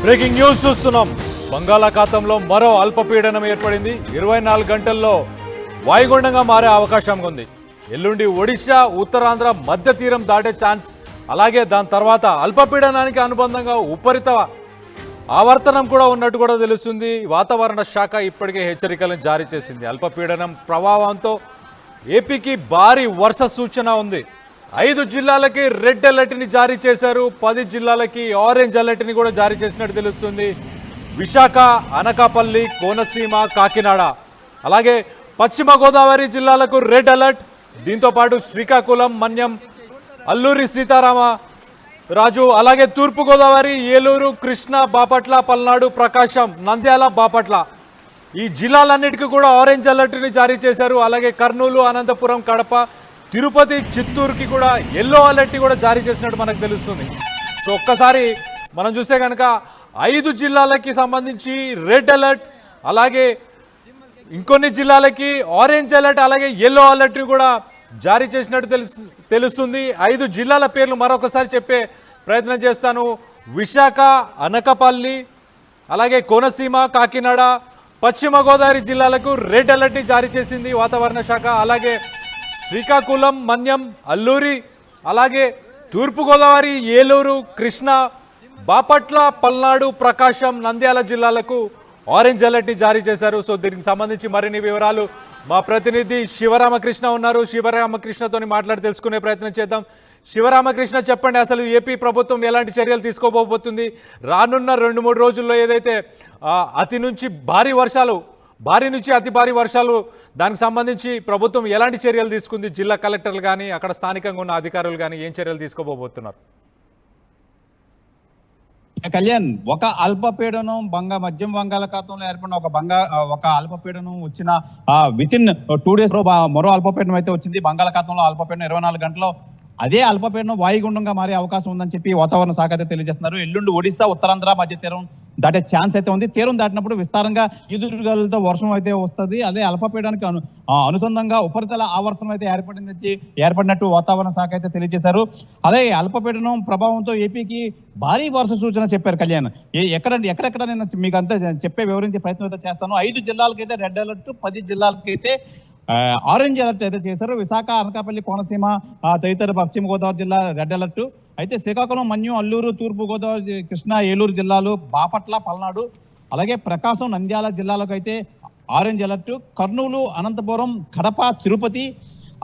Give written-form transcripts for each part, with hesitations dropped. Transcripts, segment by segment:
Breaking news చూస్తున్నాం. బంగాళాఖాతంలో మరో అల్పపీడనం ఏర్పడింది. 24 గంటల్లో వాయుగుండంగా మారే అవకాశం ఉంది. ఎల్లుండి ఒడిశా, ఉత్తరాంధ్ర మధ్య తీరం దాటే ఛాన్స్, అలాగే దాని తర్వాత అల్పపీడనానికి అనుబంధంగా ఉపరిత ఆవర్తనం కూడా ఉన్నట్టు కూడా తెలుస్తుంది. వాతావరణ శాఖ ఇప్పటికే హెచ్చరికలను జారీ చేసింది. అల్పపీడనం ప్రభావంతో ఏపీకి భారీ వర్ష సూచన ఉంది. 5 జిల్లాలకి రెడ్ అలర్ట్ని జారీ చేశారు. 10 జిల్లాలకి ఆరెంజ్ అలర్ట్ని కూడా జారీ చేసినట్టు తెలుస్తుంది. విశాఖ, అనకాపల్లి, కోనసీమ, కాకినాడ, అలాగే పశ్చిమ గోదావరి జిల్లాలకు రెడ్ అలర్ట్. దీంతోపాటు శ్రీకాకుళం, మన్యం, అల్లూరి సీతారామ రాజు, అలాగే తూర్పుగోదావరి, ఏలూరు, కృష్ణా, బాపట్ల, పల్నాడు, ప్రకాశం, నంద్యాల, బాపట్ల, ఈ జిల్లాలన్నిటికీ కూడా ఆరెంజ్ అలర్ట్ని జారీ చేశారు. అలాగే కర్నూలు, అనంతపురం, కడప, తిరుపతి, చిత్తూరుకి కూడా ఎల్లో అలర్ట్ కూడా జారీ చేసినట్టు మనకు తెలుస్తుంది. సో ఒక్కసారి మనం చూస్తే కనుక 5 జిల్లాలకి సంబంధించి రెడ్ అలర్ట్, అలాగే ఇంకొన్ని జిల్లాలకి ఆరెంజ్ అలర్ట్, అలాగే ఎల్లో అలర్ట్ కూడా జారీ చేసినట్టు తెలుస్తుంది. 5 జిల్లాల పేర్లు మరొకసారి చెప్పే ప్రయత్నం చేస్తాను. విశాఖ, అనకాపల్లి, అలాగే కోనసీమ, కాకినాడ, పశ్చిమ గోదావరి జిల్లాలకు రెడ్ అలర్ట్ని జారీ చేసింది వాతావరణ శాఖ. అలాగే శ్రీకాకుళం, మన్యం, అల్లూరి, అలాగే తూర్పుగోదావరి, ఏలూరు, కృష్ణా, బాపట్ల, పల్నాడు, ప్రకాశం, నంద్యాల జిల్లాలకు ఆరెంజ్ అలర్ట్ని జారీ చేశారు. సో దీనికి సంబంధించి మరిన్ని వివరాలు మా ప్రతినిధి శివరామకృష్ణ ఉన్నారు. శివరామకృష్ణతో మాట్లాడి తెలుసుకునే ప్రయత్నం చేద్దాం. శివరామకృష్ణ, చెప్పండి, అసలు ఏపీ ప్రభుత్వం ఎలాంటి చర్యలు తీసుకోబోతుంది? రానున్న 2-3 రోజుల్లో ఏదైతే భారీ నుంచి అతి భారీ వర్షాలు, దానికి సంబంధించి ప్రభుత్వం ఎలాంటి చర్యలు తీసుకుంది? జిల్లా కలెక్టర్లు కానీ అక్కడ స్థానికంగా ఉన్న అధికారులు కానీ ఏం చర్యలు తీసుకోబోతున్నారు? కళ్యాణ్, ఒక అల్పపీడనం మధ్య బంగాళాఖాతంలో ఏర్పడిన ఒక అల్పపీడనం వచ్చిన విత్ ఇన్ 2 days మరో అల్పపీడనం అయితే వచ్చింది. బంగాళాఖాతంలో అల్పపీడనం 24 గంటల్లో అదే అల్పపీడనం వాయుగుండంగా మారే అవకాశం ఉందని చెప్పి వాతావరణ శాఖ అయితే తెలియజేస్తున్నారు. ఎల్లుండి ఒడిశా, ఉత్తరాంధ్ర మధ్య తీరం దాటే ఛాన్స్ అయితే ఉంది. తీరం దాటినప్పుడు విస్తారంగా ఈదురుగాలులతో వర్షం అయితే వస్తుంది. అదే అల్పపీడనానికి అనుసంధానంగా ఉపరితల ఆవర్తనం అయితే ఏర్పడినట్టు వాతావరణ శాఖ అయితే తెలియజేశారు. అలాగే అల్పపీడనం ప్రభావంతో ఏపీకి భారీ వర్ష సూచన చెప్పారు. కళ్యాణ్, ఎక్కడెక్కడ నేను మీకు అంతా వివరించే ప్రయత్నం అయితే చేస్తాను. 5 జిల్లాలకైతే రెడ్ అలర్ట్, 10 జిల్లాలకైతే ఆరెంజ్ అలర్ట్ అయితే చేశారు. విశాఖ, అనకాపల్లి, కోనసీమ తదితర పశ్చిమ గోదావరి జిల్లా రెడ్ అలర్ట్ అయితే. శ్రీకాకుళం, మన్యం, అల్లూరు, తూర్పు గోదావరి, కృష్ణా, ఏలూరు జిల్లాలు, బాపట్ల, పల్నాడు, అలాగే ప్రకాశం, నంద్యాల జిల్లాలకు అయితే ఆరెంజ్ అలర్ట్. కర్నూలు, అనంతపురం, కడప, తిరుపతి,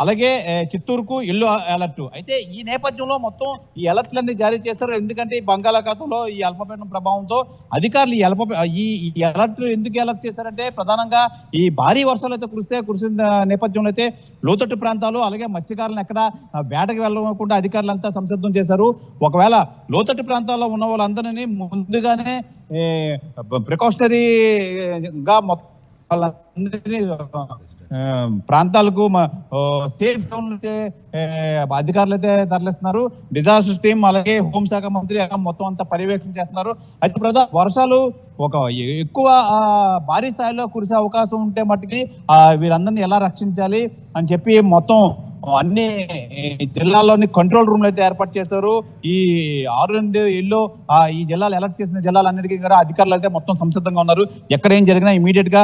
అలాగే చిత్తూరుకు ఎల్లో అలర్ట్. అయితే ఈ నేపథ్యంలో మొత్తం ఈ అలర్ట్లన్నీ జారీ చేస్తారు. ఎందుకంటే ఈ బంగాళాఖాతంలో ఈ అల్పపీడనం ప్రభావంతో అధికారులు ఈ అలర్ట్ ఎందుకు అలర్ట్ చేశారంటే, ప్రధానంగా ఈ భారీ వర్షాలు అయితే కురిసిన నేపథ్యంలో అయితే లోతట్టు ప్రాంతాలు, అలాగే మత్స్యకారులను ఎక్కడ వేటకి వెళ్ళకుండా అధికారులంతా సంసిద్ధం చేశారు. ఒకవేళ లోతట్టు ప్రాంతాల్లో ఉన్న వాళ్ళందరినీ ముందుగానే ప్రికాషనరీగా వాళ్ళందరినీ ప్రాంతాలకు సేఫ్ జోన్ అధికారులు అయితే తరలిస్తున్నారు. డిజాస్టర్ టీమ్, అలాగే హోంశాఖ మంత్రి మొత్తం అంతా పర్యవేక్షణ చేస్తున్నారు. అయితే వర్షాలు ఎక్కువ భారీ స్థాయిలో కురిసే అవకాశం ఉంటే మట్టుకి వీరందరినీ ఎలా రక్షించాలి అని చెప్పి మొత్తం అన్ని జిల్లాల్లోని కంట్రోల్ రూమ్లు అయితే ఏర్పాటు చేశారు. ఈ ఆరెంజ్, ఎల్లో ఈ జిల్లాలు అలర్ట్ చేసిన జిల్లాలన్నిటికీ కూడా అధికారులు అయితే మొత్తం సంసిద్ధంగా ఉన్నారు. ఎక్కడ ఏం జరిగినా ఇమీడియట్ గా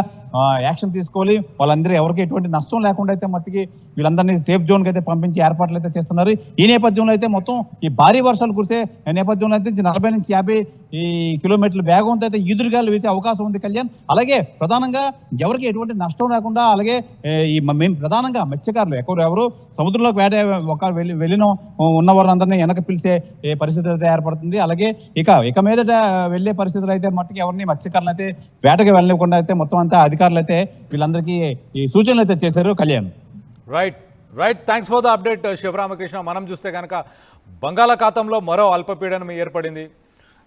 యాక్షన్ తీసుకోవాలి. వాళ్ళందరూ ఎవరికి ఎటువంటి నష్టం లేకుండా అయితే మట్టికి వీళ్ళందరినీ సేఫ్ జోన్ కి అయితే పంపించి ఏర్పాట్లు అయితే చేస్తున్నారు. ఈ నేపథ్యంలో అయితే మొత్తం ఈ భారీ వర్షాలు కురిసే నేపథ్యంలో అయితే 40 నుంచి 50 కిలోమీటర్ల వేగంతో అయితే ఈదురుగాలు వీచే అవకాశం ఉంది. కళ్యాణ్, అలాగే ప్రధానంగా ఎవరికి ఎటువంటి నష్టం లేకుండా, అలాగే ప్రధానంగా మత్స్యకారులు ఎవరు సముద్రంలోకి వెళ్ళిన ఉన్నవారందరినీ వెనక పిలిచే పరిస్థితులు అయితే ఏర్పడుతుంది. అలాగే ఇక మీదట వెళ్లే పరిస్థితులు అయితే మట్టుకు ఎవరిని మత్స్యకారులు అయితే వేటకి వెళ్ళకుండా అయితే మొత్తం అంతా అధికారులు అయితే వీళ్ళందరికీ ఈ సూచనలు అయితే చేశారు. Kalyan, right thanks for the update Sivaramakrishna. మనం చూస్తే కనుక బంగాళాఖాతంలో మరో అల్పపీడనం ఏర్పడింది.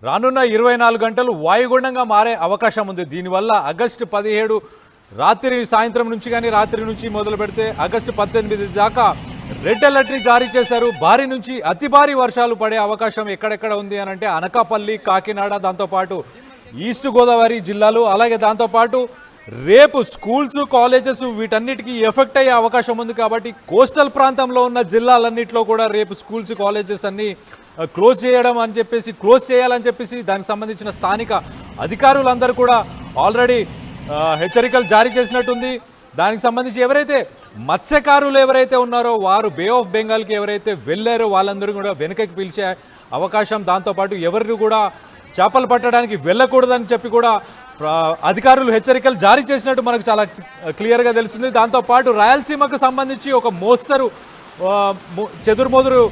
రానున్న 24 గంటలు వాయుగుండంగా మారే అవకాశం ఉంది. దీనివల్ల ఆగస్టు 17 సాయంత్రం నుంచి కానీ రాత్రి నుంచి మొదలు పెడితే ఆగస్టు 18 దాకా రెడ్ అలర్ట్ని జారీ చేశారు. భారీ నుంచి అతి భారీ వర్షాలు పడే అవకాశం ఎక్కడెక్కడ ఉంది అని అంటే అనకాపల్లి, కాకినాడ, దాంతోపాటు ఈస్ట్ గోదావరి జిల్లాలు, అలాగే దాంతోపాటు రేపు స్కూల్స్, కాలేజెస్ వీటన్నిటికీ ఎఫెక్ట్ అయ్యే అవకాశం ఉంది. కాబట్టి కోస్టల్ ప్రాంతంలో ఉన్న జిల్లాలన్నింటిలో కూడా రేపు స్కూల్స్, కాలేజెస్ అన్నీ క్లోజ్ చేయడం అని చెప్పేసి క్లోజ్ చేయాలని చెప్పేసి దానికి సంబంధించిన స్థానిక అధికారులందరూ కూడా ఆల్రెడీ హెచ్చరికలు జారీ చేసినట్టుంది. దానికి సంబంధించి ఎవరైతే మత్స్యకారులు ఎవరైతే ఉన్నారో వారు బే ఆఫ్ బెంగాల్కి ఎవరైతే వెళ్ళారో వాళ్ళందరూ కూడా వెనకకి పిలిచే అవకాశం, దాంతోపాటు ఎవరిని కూడా చేపలు పట్టడానికి వెళ్ళకూడదని చెప్పి కూడా అధికారులు హెచ్చరికలు జారీ చేసినట్టు మనకు చాలా క్లియర్గా తెలుస్తుంది. దాంతోపాటు రాయలసీమకు సంబంధించి ఒక మోస్తరు చెదురుమోదురు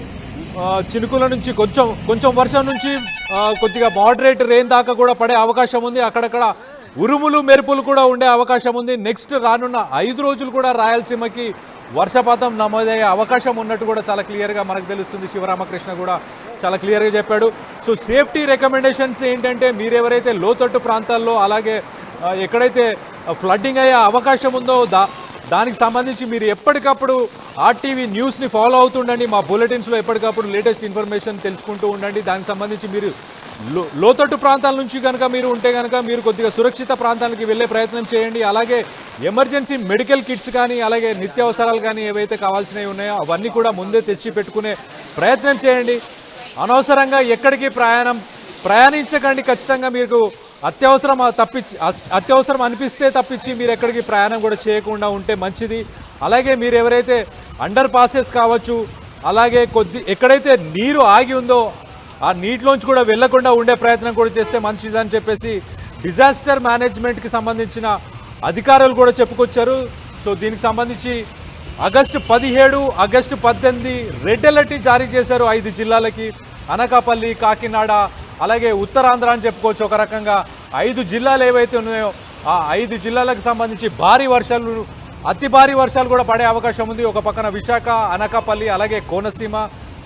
చినుకుల నుంచి కొంచెం వర్షం నుంచి కొద్దిగా మోడరేట్ రెయిన్ దాకా కూడా పడే అవకాశం ఉంది. అక్కడక్కడ ఉరుములు మెరుపులు కూడా ఉండే అవకాశం ఉంది. నెక్స్ట్ రానున్న 5 రోజులు కూడా రాయలసీమకి వర్షపాతం నమోదయ్యే అవకాశం ఉన్నట్టు కూడా చాలా క్లియర్గా మనకు తెలుస్తుంది. శివరామకృష్ణ కూడా చాలా క్లియర్గా చెప్పాడు. సో సేఫ్టీ రికమెండేషన్స్ ఏంటంటే మీరు ఎవరైతే లోతట్టు ప్రాంతాల్లో అలాగే ఎక్కడైతే ఫ్లడ్డింగ్ అయ్యే అవకాశం ఉందో దానికి సంబంధించి మీరు ఎప్పటికప్పుడు ఆర్టీవీ న్యూస్ని ఫాలో అవుతుండండి. మా బులెటిన్స్లో ఎప్పటికప్పుడు లేటెస్ట్ ఇన్ఫర్మేషన్ తెలుసుకుంటూ ఉండండి. దానికి సంబంధించి మీరు లోతట్టు ప్రాంతాల నుంచి కనుక మీరు ఉంటే కనుక మీరు కొద్దిగా సురక్షిత ప్రాంతానికి వెళ్ళే ప్రయత్నం చేయండి. అలాగే ఎమర్జెన్సీ మెడికల్ కిట్స్ కానీ అలాగే నిత్యావసరాలు కానీ ఏవైతే కావాల్సినవి ఉన్నాయో అవన్నీ కూడా ముందే తెచ్చి పెట్టుకునే ప్రయత్నం చేయండి. అనవసరంగా ఎక్కడికి ప్రయాణించకండి. ఖచ్చితంగా మీకు అత్యవసరం అనిపిస్తే తప్పించి మీరు ఎక్కడికి ప్రయాణం కూడా చేయకుండా ఉంటే మంచిది. అలాగే మీరు ఎవరైతే అండర్ పాసెస్ కావచ్చు అలాగే ఎక్కడైతే నీరు ఆగి ఉందో ఆ నీటిలోంచి కూడా వెళ్లకుండా ఉండే ప్రయత్నం కూడా చేస్తే మంచిదని చెప్పేసి డిజాస్టర్ మేనేజ్మెంట్కి సంబంధించిన అధికారులు కూడా చెప్పుకొచ్చారు. సో దీనికి సంబంధించి ఆగస్టు 17, ఆగస్టు 18 రెడ్ అలర్ట్ని జారీ చేశారు 5 జిల్లాలకి. అనకాపల్లి, కాకినాడ అలాగే ఉత్తరాంధ్ర అని చెప్పుకోవచ్చు. ఒక రకంగా 5 జిల్లాలు ఏవైతే ఉన్నాయో ఆ 5 జిల్లాలకు సంబంధించి అతి భారీ వర్షాలు కూడా పడే అవకాశం ఉంది. ఒక పక్కన విశాఖ, అనకాపల్లి అలాగే కోనసీమ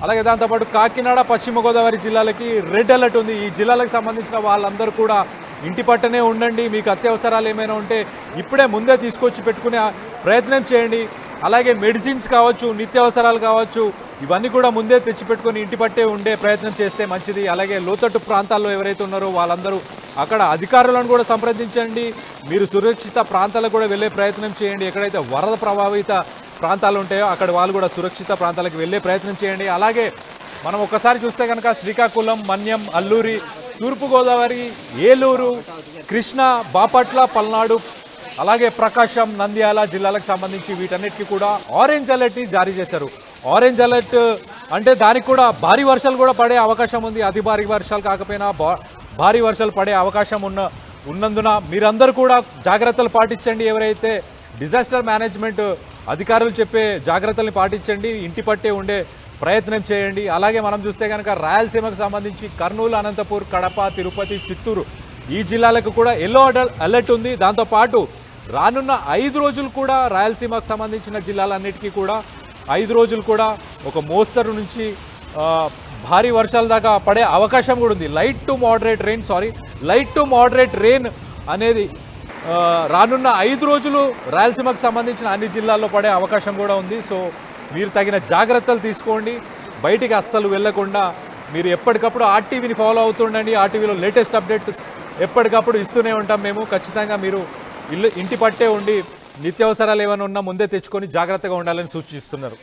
అలాగే దాంతోపాటు కాకినాడ, పశ్చిమ గోదావరి జిల్లాలకి రెడ్ అలర్ట్ ఉంది. ఈ జిల్లాలకు సంబంధించిన వాళ్ళందరూ కూడా ఇంటి పట్టనే ఉండండి. మీకు అత్యవసరాలు ఏమైనా ఉంటే ఇప్పుడే ముందే తీసుకొచ్చి పెట్టుకునే ప్రయత్నం చేయండి. అలాగే మెడిసిన్స్ కావచ్చు, నిత్యావసరాలు కావచ్చు, ఇవన్నీ కూడా ముందే తెచ్చిపెట్టుకొని ఇంటి పట్టే ఉండే ప్రయత్నం చేస్తే మంచిది. అలాగే లోతట్టు ప్రాంతాల్లో ఎవరైతే ఉన్నారో వాళ్ళందరూ అక్కడ అధికారులను కూడా సంప్రదించండి. మీరు సురక్షిత ప్రాంతాలకు కూడా వెళ్ళే ప్రయత్నం చేయండి. ఎక్కడైతే వరద ప్రభావిత ప్రాంతాలు ఉంటాయో అక్కడ వాళ్ళు కూడా సురక్షిత ప్రాంతాలకు వెళ్ళే ప్రయత్నం చేయండి. అలాగే మనం ఒక్కసారి చూస్తే కనుక శ్రీకాకుళం, మన్యం, అల్లూరి, తూర్పుగోదావరి, ఏలూరు, కృష్ణా, బాపట్ల, పల్నాడు అలాగే ప్రకాశం, నంద్యాల జిల్లాలకు సంబంధించి వీటన్నిటికీ కూడా ఆరెంజ్ అలర్ట్ని జారీ చేశారు. ఆరెంజ్ అలర్ట్ అంటే దానికి కూడా భారీ వర్షాలు కూడా పడే అవకాశం ఉంది. అతి భారీ వర్షాలు కాకపోయినా భారీ వర్షాలు పడే అవకాశం ఉన్నందున మీరందరూ కూడా జాగ్రత్తలు పాటించండి. ఎవరైతే డిజాస్టర్ మేనేజ్మెంట్ అధికారులు చెప్పే జాగ్రత్తల్ని పాటించండి. ఇంటి పట్టే ఉండే ప్రయత్నం చేయండి. అలాగే మనం చూస్తే కనుక రాయలసీమకు సంబంధించి కర్నూలు, అనంతపూర్, కడప, తిరుపతి, చిత్తూరు ఈ జిల్లాలకు కూడా ఎల్లో అలర్ట్ ఉంది. దాంతోపాటు రానున్న 5 రోజులు కూడా రాయలసీమకు సంబంధించిన జిల్లాలన్నిటికీ కూడా 5 రోజులు కూడా ఒక మోస్తరు నుంచి భారీ వర్షాల దాకా పడే అవకాశం కూడా ఉంది. లైట్ టు మోడరేట్ రెయిన్ అనేది రానున్న 5 రోజులు రాయలసీమకు సంబంధించిన అన్ని జిల్లాల్లో పడే అవకాశం కూడా ఉంది. సో మీరు తగిన జాగ్రత్తలు తీసుకోండి. బయటికి అస్సలు వెళ్లకుండా మీరు ఎప్పటికప్పుడు ఆర్టీవీని ఫాలో అవుతుండండి. ఆర్టీవీలో లేటెస్ట్ అప్డేట్స్ ఎప్పటికప్పుడు ఇస్తూనే ఉంటాం మేము. ఖచ్చితంగా మీరు ఇంటి పట్టే ఉండి నిత్యావసరాలు ఏమైనా ఉన్నా ముందే తెచ్చుకొని జాగ్రత్తగా ఉండాలని సూచిస్తున్నారు.